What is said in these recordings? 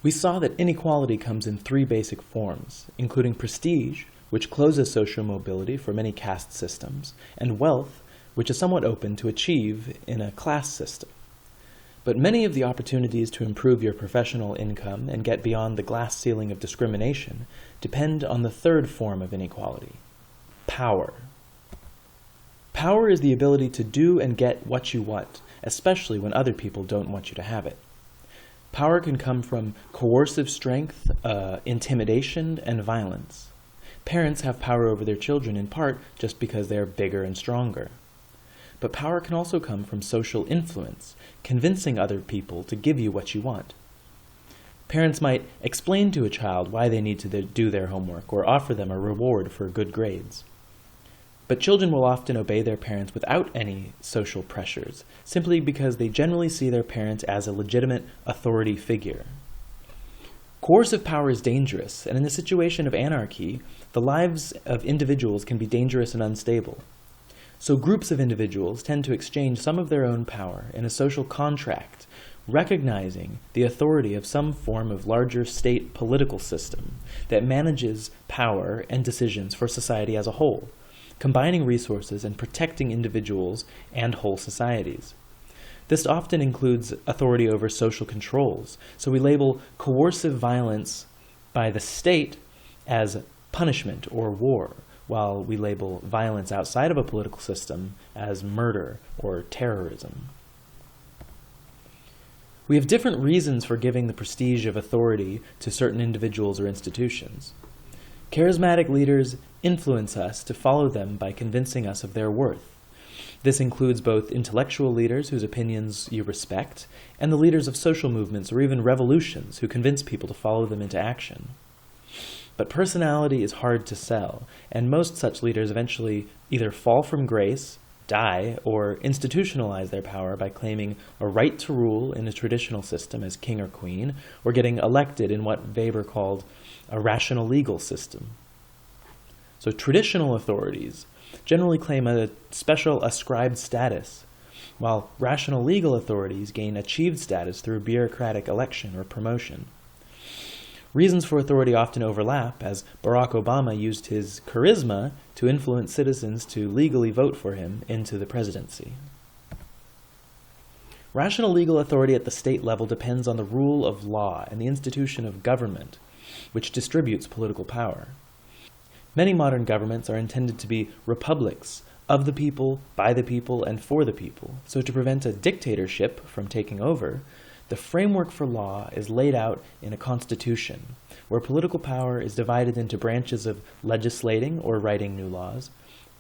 We saw that inequality comes in three basic forms, including prestige, which closes social mobility for many caste systems, and wealth, which is somewhat open to achieve in a class system. But many of the opportunities to improve your professional income and get beyond the glass ceiling of discrimination depend on the third form of inequality: power. Power is the ability to do and get what you want, especially when other people don't want you to have it. Power can come from coercive strength, intimidation, and violence. Parents have power over their children in part just because they are bigger and stronger. But power can also come from social influence, convincing other people to give you what you want. Parents might explain to a child why they need to do their homework or offer them a reward for good grades. But children will often obey their parents without any social pressures, simply because they generally see their parents as a legitimate authority figure. Coercive power is dangerous, and in a situation of anarchy, the lives of individuals can be dangerous and unstable. So groups of individuals tend to exchange some of their own power in a social contract, recognizing the authority of some form of larger state political system that manages power and decisions for society as a whole, combining resources and protecting individuals and whole societies. This often includes authority over social controls, so we label coercive violence by the state as punishment or war, while we label violence outside of a political system as murder or terrorism. We have different reasons for giving the prestige of authority to certain individuals or institutions. Charismatic leaders influence us to follow them by convincing us of their worth. This includes both intellectual leaders whose opinions you respect, and the leaders of social movements or even revolutions who convince people to follow them into action. But personality is hard to sell, and most such leaders eventually either fall from grace, die, or institutionalize their power by claiming a right to rule in a traditional system as king or queen, or getting elected in what Weber called a rational legal system. So traditional authorities generally claim a special ascribed status, while rational legal authorities gain achieved status through bureaucratic election or promotion. Reasons for authority often overlap, as Barack Obama used his charisma to influence citizens to legally vote for him into the presidency. Rational legal authority at the state level depends on the rule of law and the institution of government, which distributes political power. Many modern governments are intended to be republics, of the people, by the people, and for the people. So to prevent a dictatorship from taking over, the framework for law is laid out in a constitution, where political power is divided into branches of legislating or writing new laws,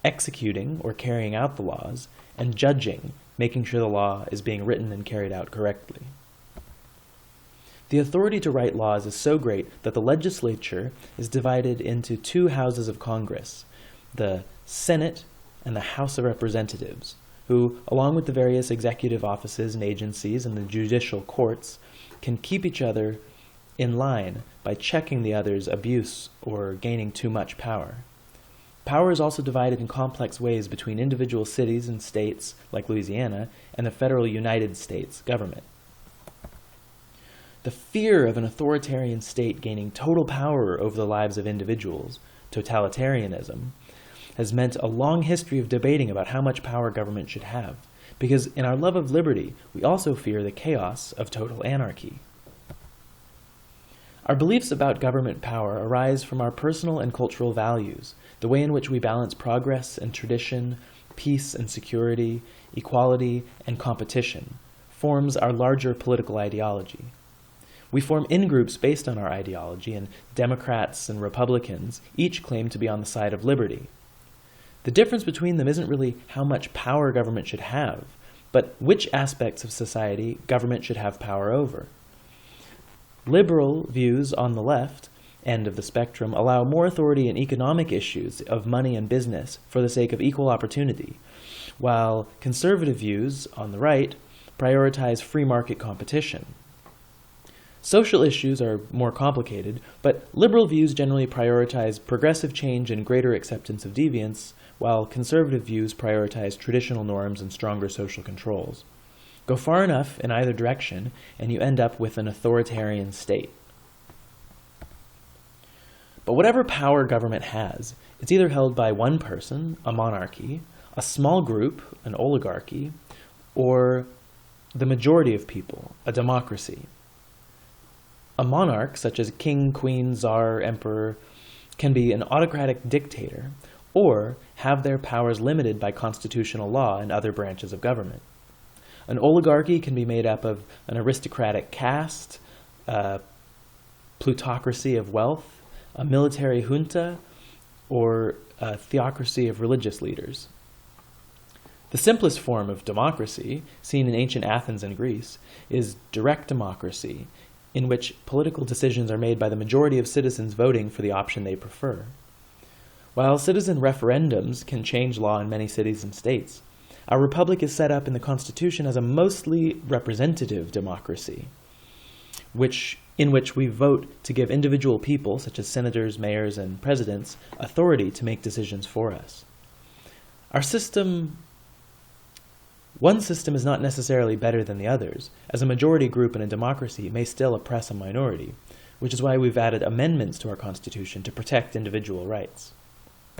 executing or carrying out the laws, and judging, making sure the law is being written and carried out correctly. The authority to write laws is so great that the legislature is divided into two houses of Congress, the Senate and the House of Representatives, who, along with the various executive offices and agencies and the judicial courts, can keep each other in line by checking the other's abuse or gaining too much power. Power is also divided in complex ways between individual cities and states, like Louisiana, and the federal United States government. The fear of an authoritarian state gaining total power over the lives of individuals, totalitarianism, has meant a long history of debating about how much power government should have, because in our love of liberty, we also fear the chaos of total anarchy. Our beliefs about government power arise from our personal and cultural values, the way in which we balance progress and tradition, peace and security, equality and competition, forms our larger political ideology. We form in-groups based on our ideology, and Democrats and Republicans each claim to be on the side of liberty. The difference between them isn't really how much power government should have, but which aspects of society government should have power over. Liberal views on the left end of the spectrum allow more authority in economic issues of money and business for the sake of equal opportunity, while conservative views on the right prioritize free market competition. Social issues are more complicated, but liberal views generally prioritize progressive change and greater acceptance of deviance, while conservative views prioritize traditional norms and stronger social controls. Go far enough in either direction, and you end up with an authoritarian state. But whatever power government has, it's either held by one person, a monarchy, a small group, an oligarchy, or the majority of people, a democracy. A monarch, such as king, queen, czar, emperor, can be an autocratic dictator or have their powers limited by constitutional law and other branches of government. An oligarchy can be made up of an aristocratic caste, a plutocracy of wealth, a military junta, or a theocracy of religious leaders. The simplest form of democracy, seen in ancient Athens and Greece, is direct democracy, in which political decisions are made by the majority of citizens voting for the option they prefer. While citizen referendums can change law in many cities and states, our republic is set up in the Constitution as a mostly representative democracy, in which we vote to give individual people, such as senators, mayors, and presidents, authority to make decisions for us. One system is not necessarily better than the others, as a majority group in a democracy may still oppress a minority, which is why we've added amendments to our Constitution to protect individual rights.